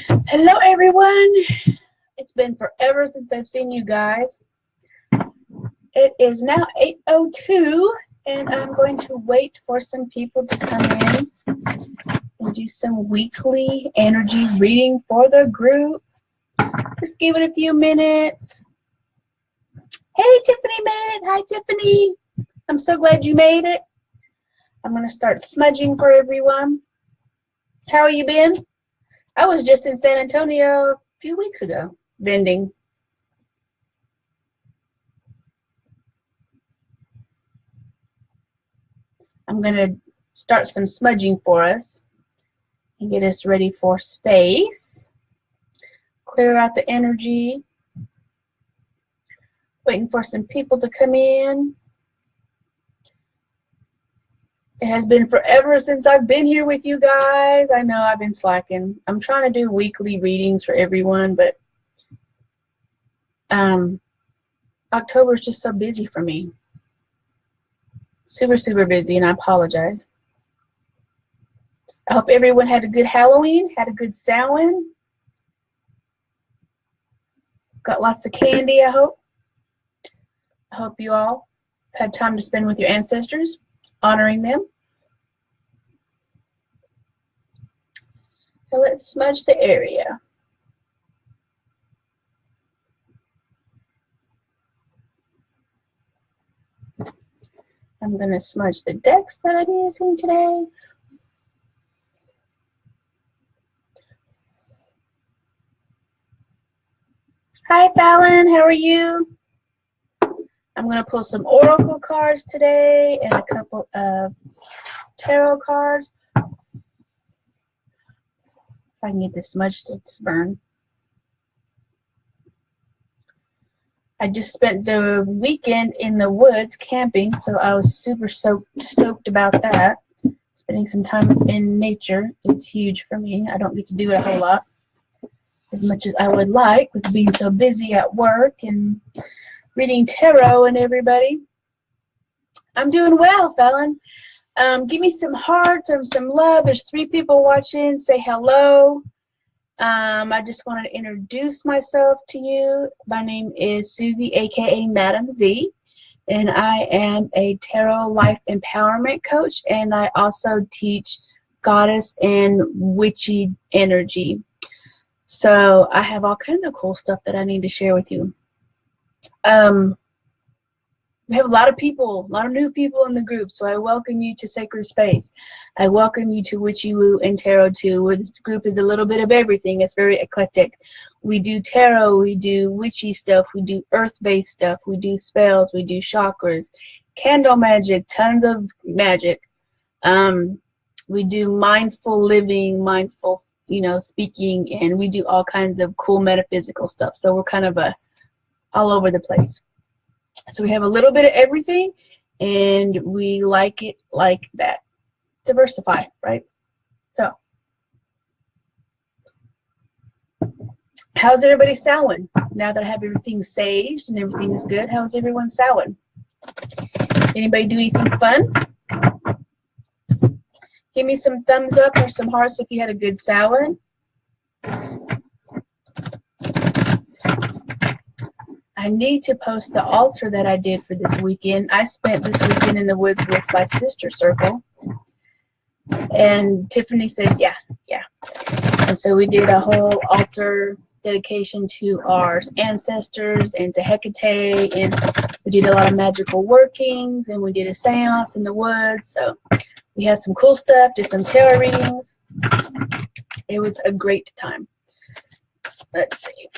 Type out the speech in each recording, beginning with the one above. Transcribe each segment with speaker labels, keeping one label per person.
Speaker 1: Hello everyone. It's been forever since I've seen you guys. It is now 8:02 and I'm going to wait for some people to come in and do some weekly energy reading for the group. Just give it a few minutes. Hey, Tiffany made it. Hi, Tiffany. I'm so glad you made it. I'm going to start smudging for everyone. How have you been? I was just in San Antonio a few weeks ago, vending. I'm going to start some smudging for us and get us ready for space. Clear out the energy. Waiting for some people to come in. It has been forever since I've been here with you guys. I know I've been slacking. I'm trying to do weekly readings for everyone, but October is just so busy for me. Super, super busy, and I apologize. I hope everyone had a good Halloween, had a good Samhain. Got lots of candy, I hope. I hope you all had time to spend with your ancestors, honoring them. So let's smudge the area. I'm going to smudge the decks that I'm using today. Hi Fallon, how are you? I'm going to pull some oracle cards today and a couple of tarot cards. If I can get this smudge stick to burn. I just spent the weekend in the woods camping, so I was super stoked about that. Spending some time in nature is huge for me. I don't get to do it a whole lot as much as I would like with being so busy at work and reading tarot and everybody. I'm doing well, Fallon. Give me some hearts or some love. There's 3 people watching. Say hello. I just wanted to introduce myself to you. My name is Susie, aka Madam Z, and I am a tarot life empowerment coach, and I also teach goddess and witchy energy. So I have all kinds of cool stuff that I need to share with you. We have a lot of people, a lot of new people in the group, so I welcome you to Sacred Space. I welcome you to Witchy Woo and Tarot too, where this group is a little bit of everything. It's very eclectic. We do tarot, we do witchy stuff, we do earth-based stuff, we do spells, we do chakras, candle magic, tons of magic. We do mindful living, mindful, speaking, and we do all kinds of cool metaphysical stuff. So we're kind of all over the place. So we have a little bit of everything, and we like it like that. Diversify, right? So, how's everybody Samhain? Now that I have everything saged and everything is good, how's everyone Samhain? Anybody do anything fun? Give me some thumbs up or some hearts if you had a good Samhain. I need to post the altar that I did for this weekend. I spent this weekend in the woods with my sister circle. And Tiffany said, yeah. And so we did a whole altar dedication to our ancestors and to Hecate. And we did a lot of magical workings. And we did a seance in the woods. So we had some cool stuff, did some tarot readings. It was a great time. Let's see.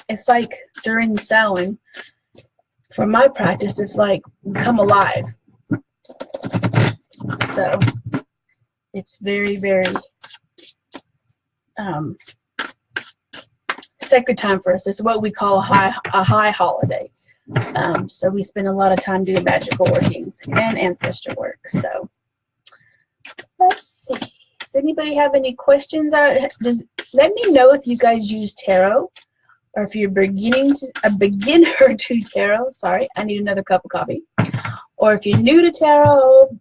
Speaker 1: It's like during Samhain, for my practice, it's like come alive. So it's very, very sacred time for us. It's what we call a high holiday. So we spend a lot of time doing magical workings and ancestor work. So let's see. Does anybody have any questions? Let me know if you guys use tarot. Or if you're a beginner to tarot, sorry, I need another cup of coffee. Or if you're new to tarot,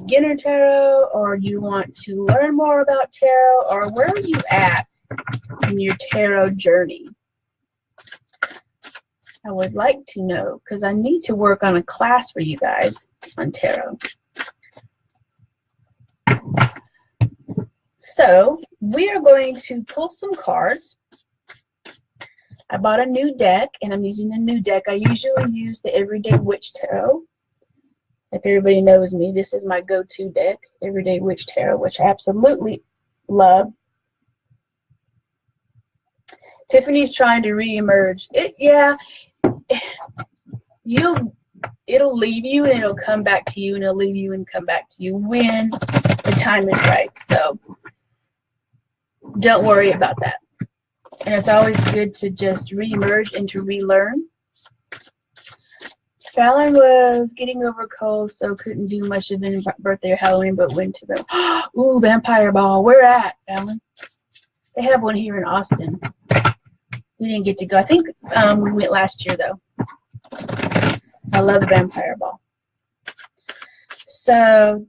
Speaker 1: beginner tarot, or you want to learn more about tarot, or where are you at in your tarot journey? I would like to know, because I need to work on a class for you guys on tarot. So we are going to pull some cards. I bought a new deck, and I'm using a new deck. I usually use the Everyday Witch Tarot. If everybody knows me, this is my go-to deck, Everyday Witch Tarot, which I absolutely love. Tiffany's trying to re-emerge. It'll leave you and it'll come back to you, and it'll leave you and come back to you when the time is right. So don't worry about that. And it's always good to just re-emerge and to relearn. Fallon was getting over cold, so couldn't do much of any birthday or Halloween, but went to the ooh, vampire ball. Where at, Fallon? They have one here in Austin. We didn't get to go. I think we went last year, though. I love the vampire ball. So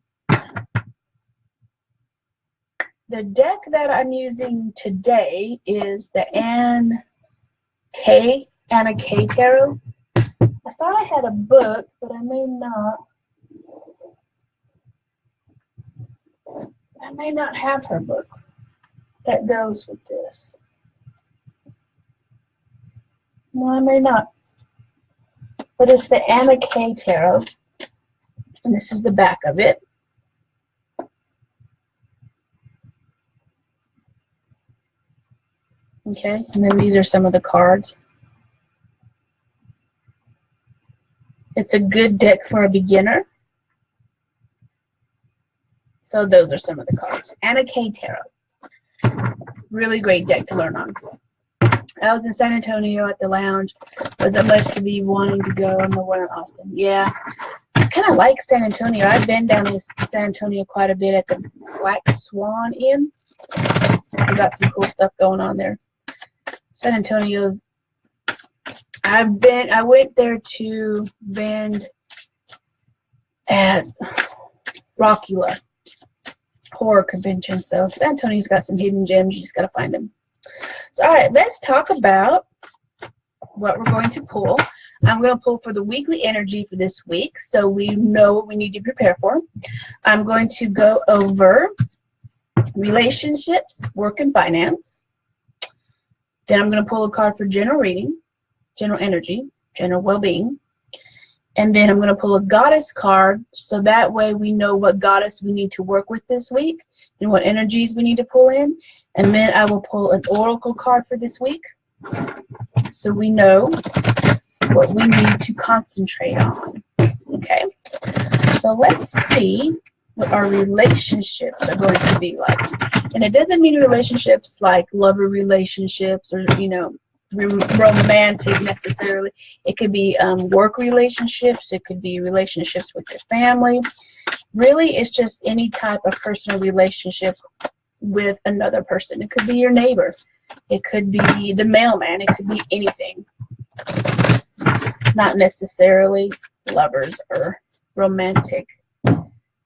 Speaker 1: the deck that I'm using today is the Anna K Tarot. I thought I had a book, but I may not. I may not have her book that goes with this. No, I may not. But it's the Anna K Tarot, and this is the back of it. Okay, and then these are some of the cards. It's a good deck for a beginner. So those are some of the cards. Anna K Tarot. Really great deck to learn on. I was in San Antonio at the lounge. Was it much to be wanting to go on the one in Austin? Yeah. I kind of like San Antonio. I've been down in San Antonio quite a bit at the Black Swan Inn. We got some cool stuff going on there. San Antonio's. I went there to band at Rockula horror convention. So San Antonio's got some hidden gems. You just got to find them. So, all right, let's talk about what we're going to pull. I'm going to pull for the weekly energy for this week, so we know what we need to prepare for. I'm going to go over relationships, work, and finance. Then I'm going to pull a card for general reading, general energy, general well-being. And then I'm going to pull a goddess card, so that way we know what goddess we need to work with this week and what energies we need to pull in. And then I will pull an oracle card for this week, so we know what we need to concentrate on. Okay, so let's see what our relationships are going to be like. And it doesn't mean relationships like lover relationships or, you know, romantic necessarily. It could be work relationships. It could be relationships with your family. Really, it's just any type of personal relationship with another person. It could be your neighbor. It could be the mailman. It could be anything. Not necessarily lovers or romantic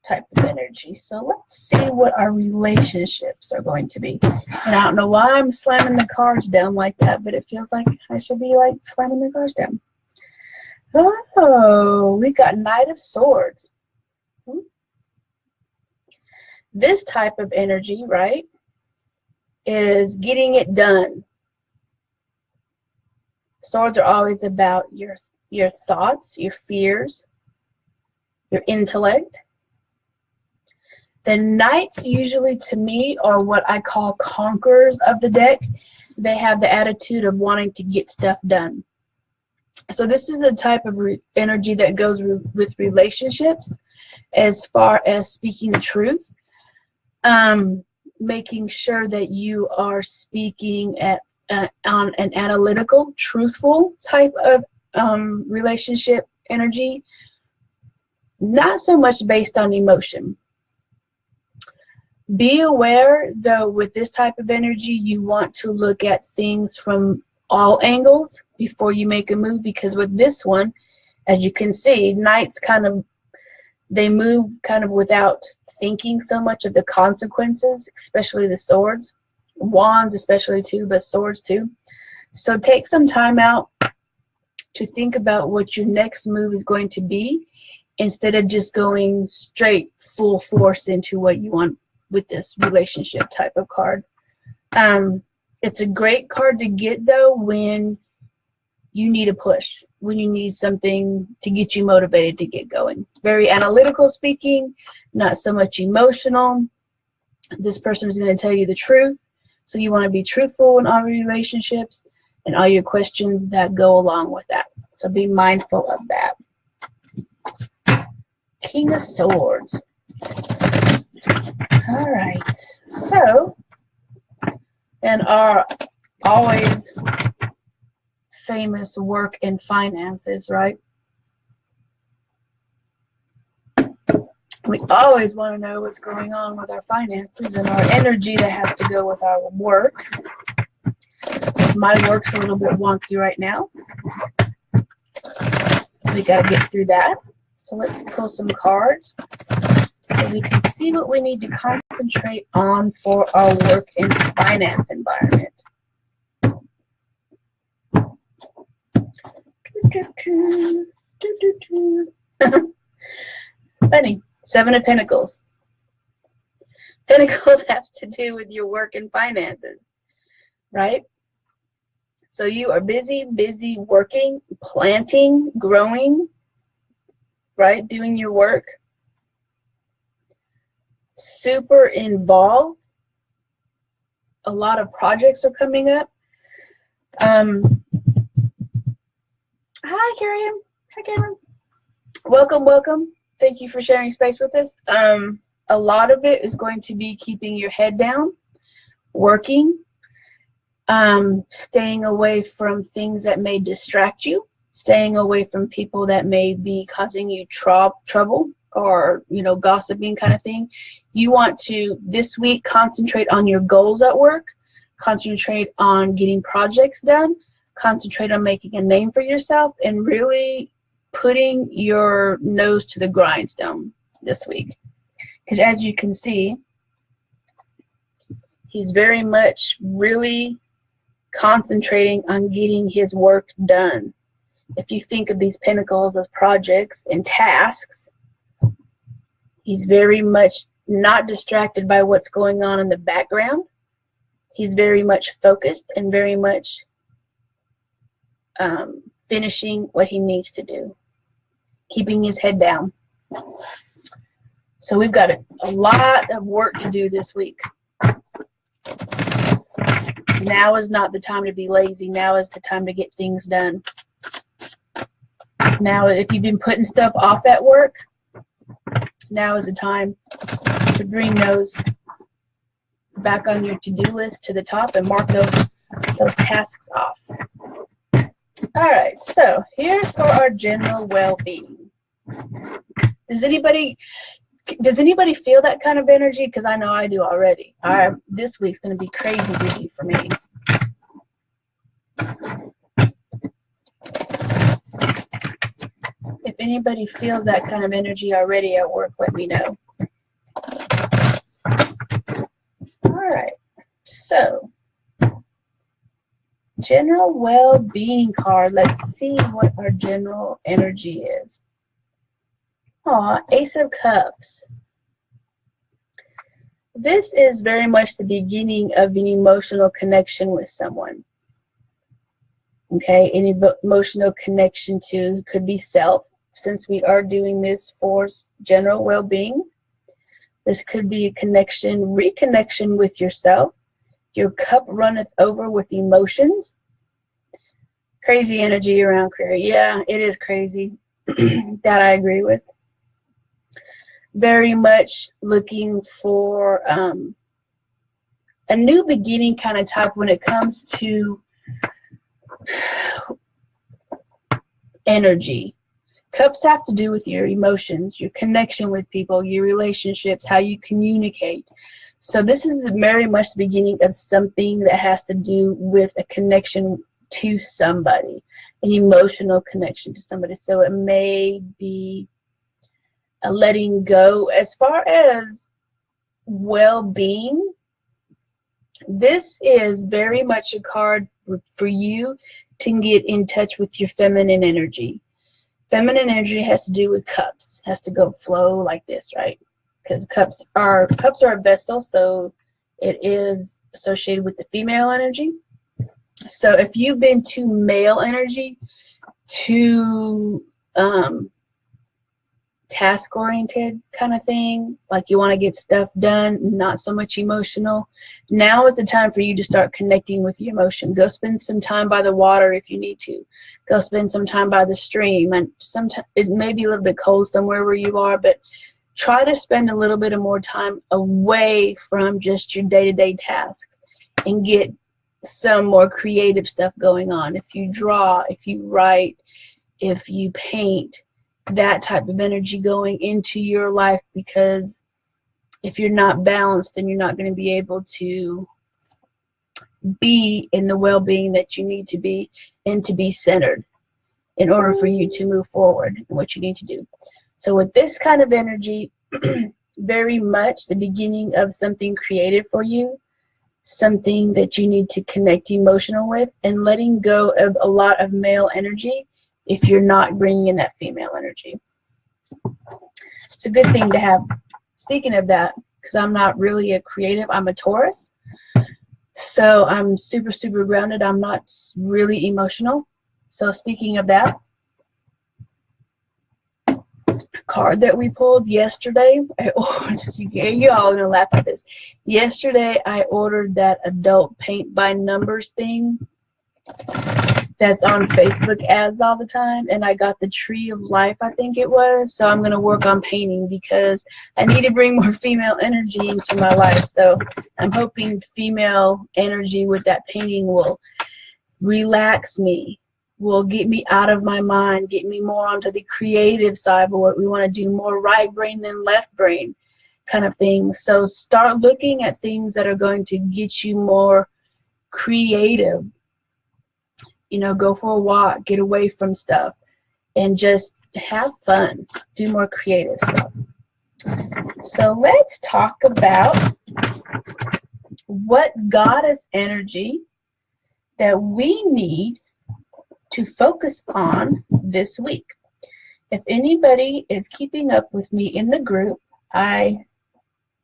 Speaker 1: type of energy. So let's see what our relationships are going to be. And I don't know why I'm slamming the cards down like that, but it feels like I should be like slamming the cards down. Oh, we got Knight of Swords. This type of energy, right, is getting it done. Swords are always about your thoughts, your fears, your intellect. The knights usually, to me, are what I call conquerors of the deck. They have the attitude of wanting to get stuff done. So this is a type of energy that goes with relationships, as far as speaking the truth, making sure that you are speaking on an analytical, truthful type of relationship energy, not so much based on emotion. Be aware, though, with this type of energy, you want to look at things from all angles before you make a move, because with this one, as you can see, knights kind of They move kind of without thinking so much of the consequences, especially the swords. Wands especially too, but swords too. So take some time out to think about what your next move is going to be, instead of just going straight full force into what you want with this relationship type of card. It's a great card to get though when you need a push, when you need something to get you motivated to get going. Very analytical speaking, not so much emotional. This person is going to tell you the truth, so you want to be truthful in all relationships and all your questions that go along with that. So be mindful of that. King of Swords. All right. So, and our always famous work and finances, right? We always want to know what's going on with our finances and our energy that has to go with our work. My work's a little bit wonky right now, so we got to get through that. So let's pull some cards so we can see what we need to concentrate on for our work and finance environment. Funny. 7 of Pentacles. Pentacles has to do with your work and finances, right? So you are busy working, planting, growing, right? Doing your work. Super involved. A lot of projects are coming up. Hi, Karen. Hi, Cameron. Welcome, welcome. Thank you for sharing space with us. A lot of it is going to be keeping your head down, working, staying away from things that may distract you, staying away from people that may be causing you trouble or, you know, gossiping kind of thing. You want to, this week, concentrate on your goals at work, concentrate on getting projects done, concentrate on making a name for yourself, and really putting your nose to the grindstone this week. Because as you can see, he's very much really concentrating on getting his work done. If you think of these pentacles as projects and tasks, he's very much not distracted by what's going on in the background. He's very much focused and very much finishing what he needs to do, keeping his head down. So we've got a lot of work to do this week. Now is not the time to be lazy. Now is the time to get things done. Now, if you've been putting stuff off at work, now is the time to bring those back on your to-do list to the top and mark those tasks off. All right, so here's for our general well-being. Does anybody feel that kind of energy? Because I know I do already. This week's going to be crazy busy for me. If anybody feels that kind of energy already at work, let me know. All right, so general well-being card. Let's see what our general energy is. Aw, Ace of Cups. This is very much the beginning of an emotional connection with someone. Okay, any emotional connection to could be self, since we are doing this for general well-being. This could be a connection, reconnection with yourself. Your cup runneth over with emotions. Crazy energy around prayer. Yeah, it is crazy. That I agree with. Very much looking for a new beginning kind of type when it comes to energy. Cups have to do with your emotions, your connection with people, your relationships, how you communicate. So this is very much the beginning of something that has to do with a connection to somebody, an emotional connection to somebody. So it may be a letting go. As far as well-being, this is very much a card for you to get in touch with your feminine energy. Feminine energy has to do with cups, has to go flow like this, right? Because cups are a vessel, so it is associated with the female energy. So if you've been too male energy, too task oriented kind of thing, like you want to get stuff done, not so much emotional, now is the time for you to start connecting with your emotion. Go spend some time by the water if you need to. Go spend some time by the stream. And sometimes it may be a little bit cold somewhere where you are, but try to spend a little bit of more time away from just your day-to-day tasks and get some more creative stuff going on. If you draw, if you write, if you paint, that type of energy going into your life, because if you're not balanced, then you're not going to be able to be in the well-being that you need to be and to be centered in order for you to move forward in what you need to do. So with this kind of energy, very much the beginning of something creative for you, something that you need to connect emotional with, and letting go of a lot of male energy if you're not bringing in that female energy. It's a good thing to have. Speaking of that, because I'm not really a creative, I'm a Taurus, so I'm super, super grounded. I'm not really emotional. So speaking of that, card that we pulled yesterday, I ordered, you all are gonna laugh at this. Yesterday I ordered that adult paint by numbers thing that's on Facebook ads all the time, and I got the Tree of Life, I think it was. So I'm gonna work on painting because I need to bring more female energy into my life. So I'm hoping female energy with that painting will relax me, will get me out of my mind, get me more onto the creative side of what we want to do, more right brain than left brain kind of thing. So start looking at things that are going to get you more creative. You know, go for a walk, get away from stuff, and just have fun. Do more creative stuff. So let's talk about what goddess energy that we need to focus on this week. If anybody is keeping up with me in the group, I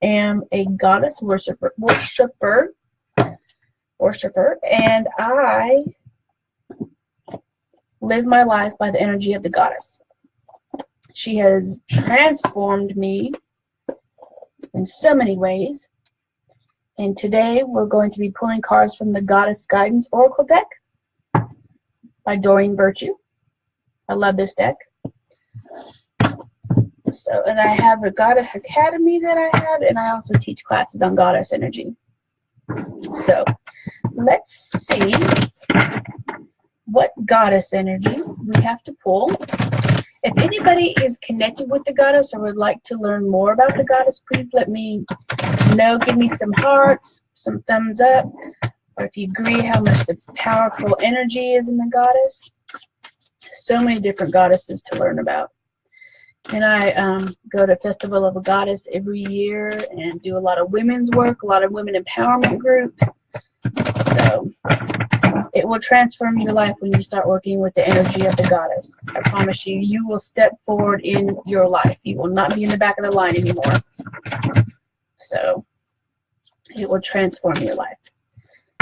Speaker 1: am a goddess worshiper, and I live my life by the energy of the goddess. She has transformed me in so many ways. And today we're going to be pulling cards from the Goddess Guidance Oracle deck by Doreen Virtue. I love this deck. So, and I have a Goddess Academy that I have, and I also teach classes on goddess energy. So let's see what goddess energy we have to pull. If anybody is connected with the goddess or would like to learn more about the goddess, please let me know. Give me some hearts, some thumbs up, or if you agree how much the powerful energy is in the goddess. So many different goddesses to learn about. And I go to Festival of a Goddess every year and do a lot of women's work, a lot of women empowerment groups. So it will transform your life when you start working with the energy of the goddess. I promise you, you will step forward in your life. You will not be in the back of the line anymore. So it will transform your life.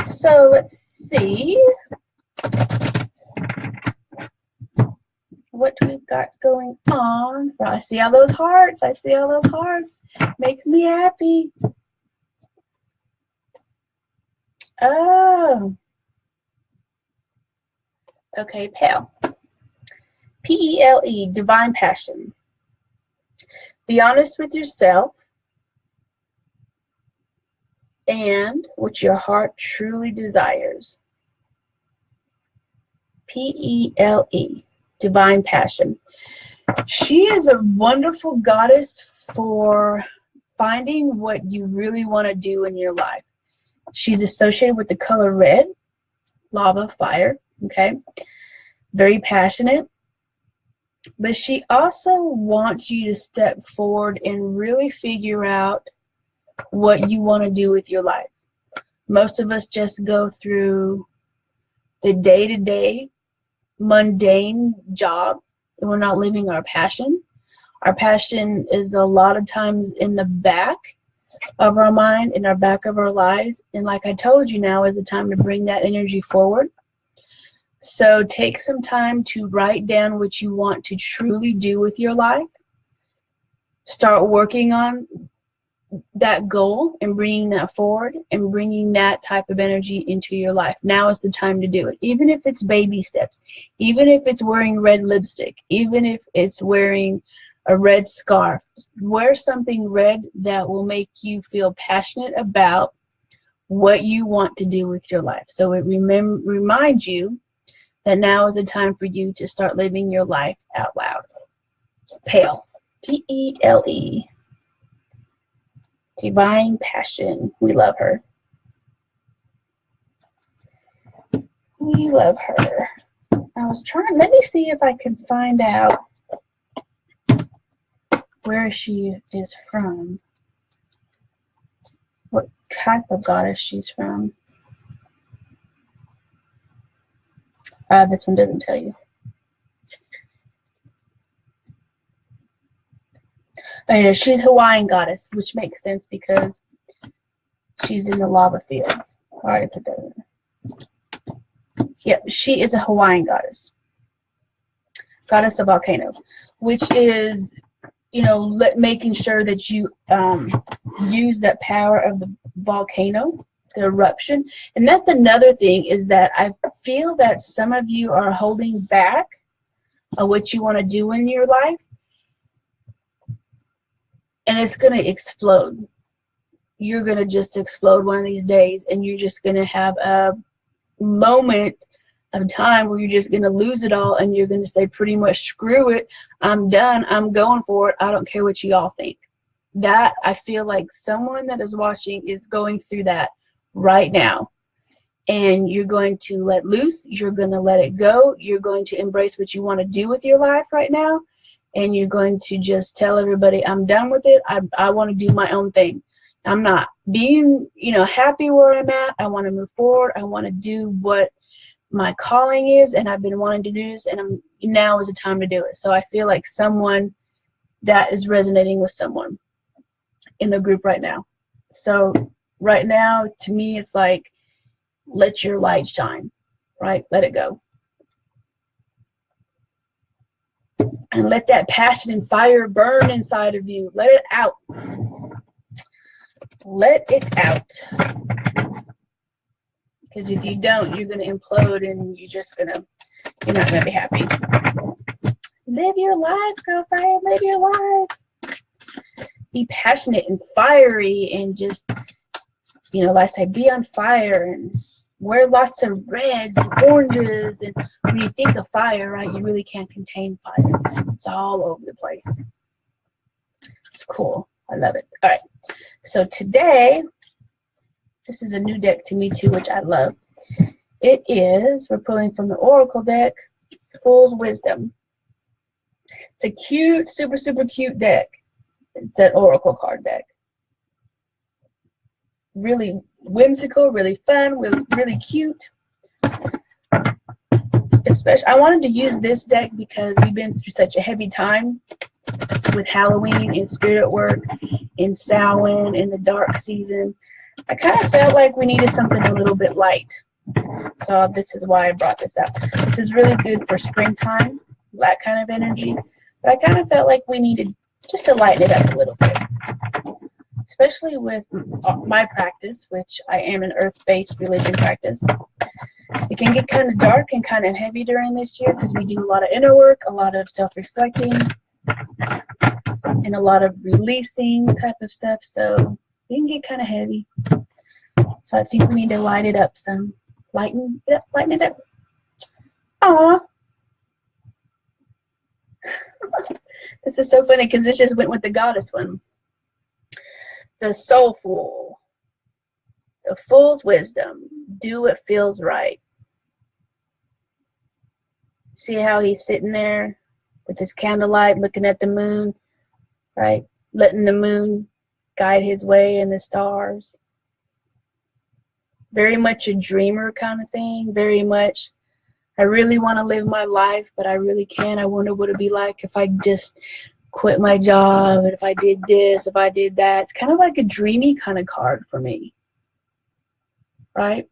Speaker 1: So let's see what we've got going on. I see all those hearts. I see all those hearts. Makes me happy. Oh. Okay, Pale. P-E-L-E, divine passion. Be honest with yourself and what your heart truly desires. P-E-L-E, divine passion. She is a wonderful goddess for finding what you really want to do in your life. She's associated with the color red, lava, fire, okay? Very passionate, But she also wants you to step forward and really figure out what you want to do with your life. Most of us just go through the day-to-day mundane job, and we're not living our passion. Our passion is a lot of times in the back of our mind, in our back of our lives. And like I told you, now is the time to bring that energy forward. So take some time to write down what you want to truly do with your life. Start working on that goal and bringing that forward and bringing that type of energy into your life. Now is the time to do it. Even if it's baby steps, even if it's wearing red lipstick, even if it's wearing a red scarf, wear something red that will make you feel passionate about what you want to do with your life. So it reminds you that now is the time for you to start living your life out loud. Pale. P-E-L-E. Divine passion. We love her. We love her. I was trying, let me see if I can find out where she is from. What type of goddess she's from. This one doesn't tell you. Oh, yeah, she's Hawaiian goddess, which makes sense because she's in the lava fields. All right, put that in. Yep, she is a Hawaiian goddess. Goddess of volcanoes, which is, you know, making sure that you use that power of the volcano, the eruption. And that's another thing, is that I feel that some of you are holding back on what you want to do in your life, and it's going to explode. You're going to just explode one of these days, and you're just going to have a moment of time where you're just going to lose it all, and you're going to say pretty much, screw it, I'm done, I'm going for it, I don't care what you all think. That, I feel like someone that is watching is going through that right now. And you're going to let loose, you're going to let it go, you're going to embrace what you want to do with your life right now, and you're going to just tell everybody, I'm done with it, I want to do my own thing. I'm not being, you know, happy where I'm at, I want to move forward, I want to do what my calling is, and I've been wanting to do this, and now is the time to do it. So I feel like someone that is resonating with someone in the group right now. So right now, to me, it's like, let your light shine, right? Let it go. And let that passion and fire burn inside of you. Let it out. Let it out. Because if you don't, you're going to implode, and you're not going to be happy. Live your life, girlfriend. Live your life. Be passionate and fiery, and just, you know, like I say, be on fire, and wear lots of reds and oranges. And when you think of fire, right, you really can't contain fire. It's all over the place. It's cool. I love it. All right. So today, this is a new deck to me too, which I love. It is, we're pulling from the Oracle deck, Fool's Wisdom. It's a cute, super, super cute deck. It's an Oracle card deck. Really whimsical, really fun, really cute. Especially, I wanted to use this deck because we've been through such a heavy time with Halloween and spirit work and Samhain in the dark season. I kind of felt like we needed something a little bit light. So this is why I brought this up. This is really good for springtime, that kind of energy. But I kind of felt like we needed just to lighten it up a little bit. Especially with my practice, which I am an earth-based religion practice. It can get kind of dark and kind of heavy during this year because we do a lot of inner work, a lot of self-reflecting, and a lot of releasing type of stuff. So it can get kind of heavy. So I think we need to light it up some. Lighten it up, lighten it up. Aww. This is so funny because this just went with the goddess one. The soulful. The fool's wisdom. Do what feels right. See how he's sitting there with his candlelight, looking at the moon, right? Letting the moon guide his way and the stars. Very much a dreamer kind of thing. Very much, I really want to live my life, but I really can't. I wonder what it'd be like if I just quit my job, and if I did this, if I did that. It's kind of like a dreamy kind of card for me, right?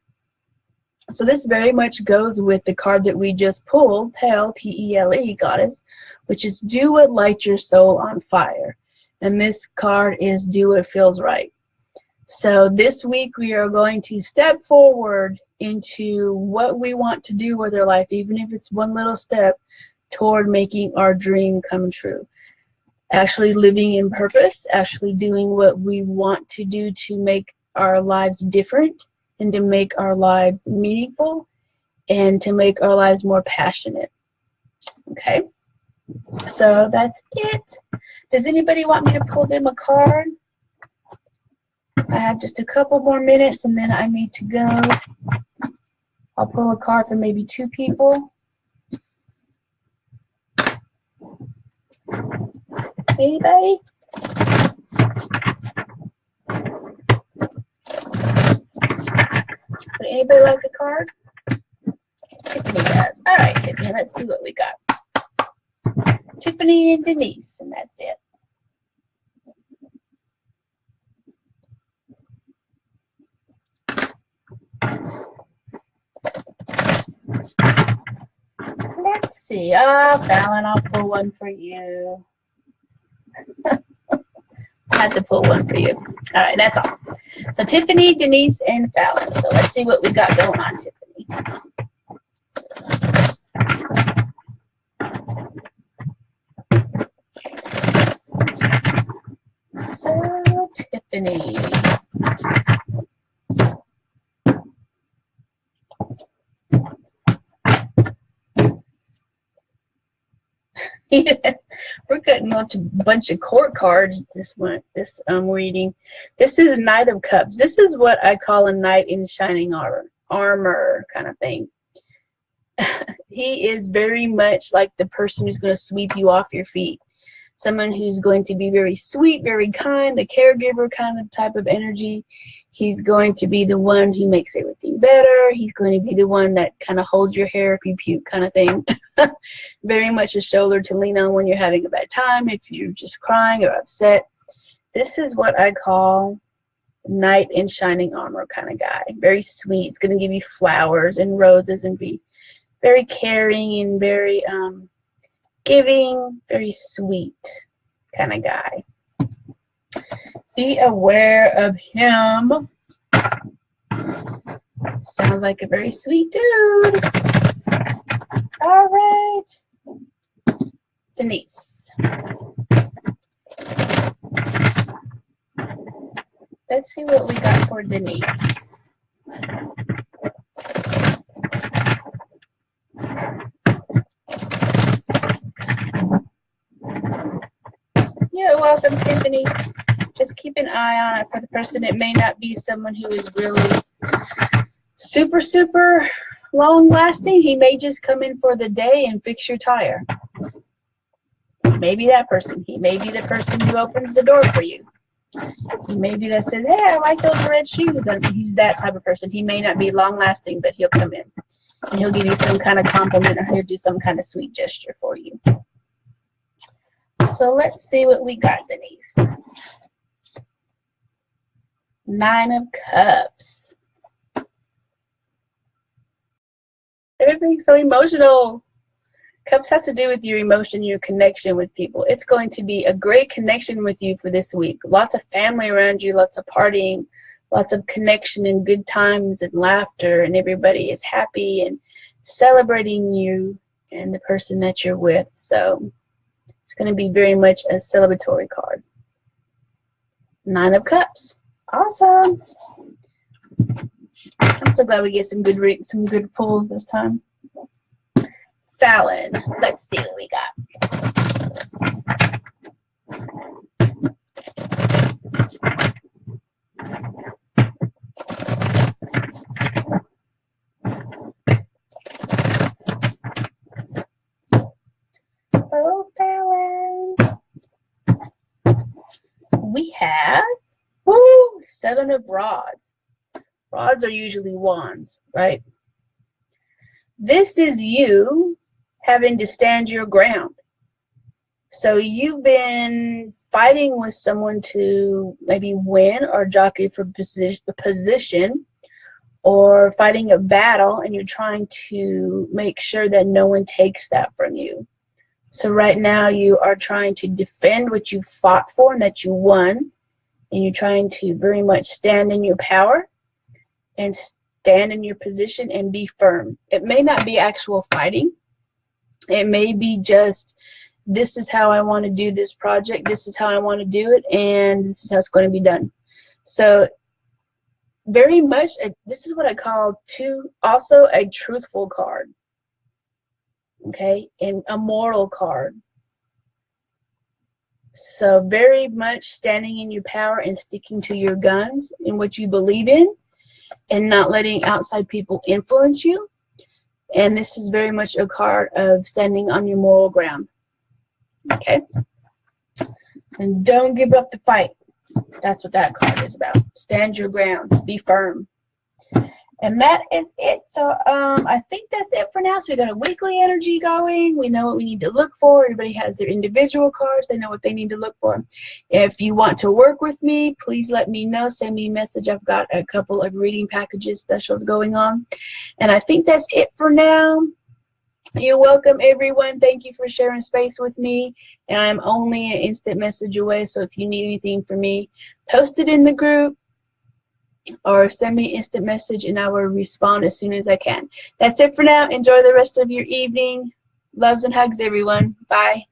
Speaker 1: So this very much goes with the card that we just pulled, Pele, P-E-L-E, Goddess, which is do what lights your soul on fire. And this card is do what feels right. So this week we are going to step forward into what we want to do with our life, even if it's one little step toward making our dream come true. Actually living in purpose, actually doing what we want to do to make our lives different, and to make our lives meaningful, and to make our lives more passionate. Okay, so that's it. Does anybody want me to pull them a card? I have just a couple more minutes and then I need to go. I'll pull a card for maybe 2 people. Anybody? Would anybody like a card? Tiffany does. All right, Tiffany, let's see what we got. Tiffany and Denise, and that's it. Let's see. Fallon, I'll pull one for you. I had to pull one for you. All right, that's all. So Tiffany, Denise, and Fallon. So let's see what we got going on, Tiffany. So Tiffany. We're getting a bunch of court cards this reading. This is Knight of Cups. This is what I call a knight in shining armor kind of thing. He is very much like the person who's going to sweep you off your feet. Someone who's going to be very sweet, very kind, the caregiver kind of type of energy. He's going to be the one who makes everything better. He's going to be the one that kind of holds your hair if you puke kind of thing. Very much a shoulder to lean on when you're having a bad time, if you're just crying or upset. This is what I call knight in shining armor kind of guy. Very sweet. It's going to give you flowers and roses and be very caring and very giving, very sweet kind of guy. Be aware of him. Sounds like a very sweet dude. All right, Denise. Let's see what we got for Denise. You're welcome, Tiffany. Just keep an eye on it for the person. It may not be someone who is really super, super long lasting. He may just come in for the day and fix your tire. He may be that person. He may be the person who opens the door for you. He may be that says, hey, I like those red shoes. And he's that type of person. He may not be long lasting, but he'll come in and he'll give you some kind of compliment, or he'll do some kind of sweet gesture for you. So let's see what we got, Denise. 9 of Cups. Everything's so emotional. Cups has to do with your emotion, your connection with people. It's going to be a great connection with you for this week. Lots of family around you, lots of partying, lots of connection and good times and laughter, and everybody is happy and celebrating you and the person that you're with. So it's going to be very much a celebratory card. 9 of Cups. Awesome. I'm so glad we get some good pulls this time. Fallon. Let's see what we got. Oh, Fallon. We have, woo, 7 of rods. Rods are usually wands, right? This is you having to stand your ground. So you've been fighting with someone to maybe win or jockey for position, or fighting a battle, and you're trying to make sure that no one takes that from you. So right now you are trying to defend what you fought for and that you won, and you're trying to very much stand in your power and stand in your position and be firm. It may not be actual fighting. It may be just, this is how I want to do this project, this is how I want to do it, and this is how it's going to be done. So very much, this is what I call also a truthful card, okay, and a moral card. So very much standing in your power and sticking to your guns and what you believe in, and not letting outside people influence you. And this is very much a card of standing on your moral ground. Okay? And don't give up the fight. That's what that card is about. Stand your ground. Be firm. And that is it. So I think that's it for now. So we got a weekly energy going. We know what we need to look for. Everybody has their individual cards. They know what they need to look for. If you want to work with me, please let me know. Send me a message. I've got a couple of reading packages specials going on. And I think that's it for now. You're welcome, everyone. Thank you for sharing space with me. And I'm only an instant message away. So if you need anything from me, post it in the group, or send me an instant message and I will respond as soon as I can. That's it for now. Enjoy the rest of your evening. Loves and hugs, everyone. Bye.